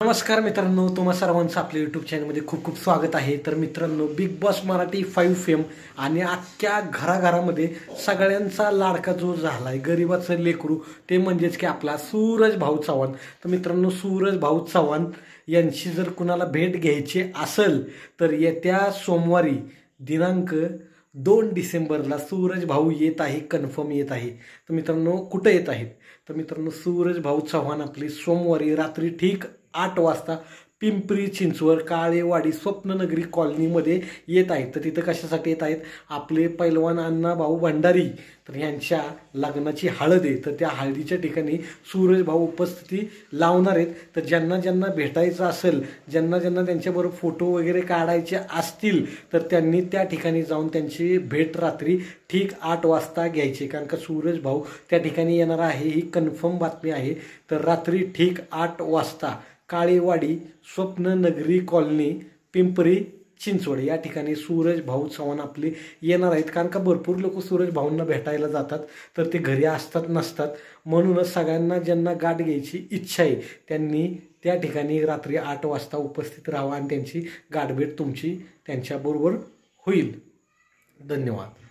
नमस्कार मित्रांनो, तुम्हा सर्वांचं आपल्या यूट्यूब चॅनलमध्ये खूप खूप स्वागत आहे। तर मित्रांनो, बिग बॉस मराठी 5 फेम आणि अख्ख्या घराघरामध्ये सगळ्यांचा लाडका जो झालाय गरीबाचं लेकरू ते म्हणजेच की आपला सूरज भाऊ चव्हाण। तर मित्रांनो, सूरज भाऊ चव्हाण यांची जर कुणाला भेट घ्यायची असेल तर येत्या सोमवारी दिनांक 2 डिसेंबरला सूरज भाऊ येत आहे, कन्फर्म येत आहे। तर मित्रांनो, कुठं येत आहेत तर मित्रांनो, सूरज भाऊ चव्हाण आपली सोमवारी रात्री ठीक 8 वाजता पिंपरी चिंचवड काळेवाडी स्वप्ननगरी कॉलनीमध्ये येत आहेत। तर तिथं कशासाठी येत आहेत, आपले पैलवान अण्णा भाऊ भंडारी तर यांच्या लग्नाची हळद आहे। तर त्या हळदीच्या ठिकाणी सूरज भाऊ उपस्थिती लावणार आहेत। तर ज्यांना ज्यांना भेटायचं असेल, ज्यांना ज्यांना त्यांच्याबरोबर फोटो वगैरे काढायचे असतील तर त्यांनी त्या ठिकाणी जाऊन त्यांची भेट रात्री ठीक 8 वाजता घ्यायची, कारण का सूरज भाऊ त्या ठिकाणी येणार आहे, ही कन्फर्म बातमी आहे। तर रात्री ठीक 8 वाजता काळेवाडी स्वप्ननगरी कॉलनी पिंपरी चिंचवड या ठिकाणी सूरज भाऊ चव्हाण आपले येणार आहेत। कारण का भरपूर लोक सूरज भाऊंना भेटायला जातात तर ते घरी असतात नसतात, म्हणूनच सगळ्यांना ज्यांना गाठ घ्यायची इच्छा आहे त्यांनी त्या ठिकाणी रात्री 8 वाजता उपस्थित राहावं आणि त्यांची गाठभेट तुमची त्यांच्याबरोबर होईल। धन्यवाद।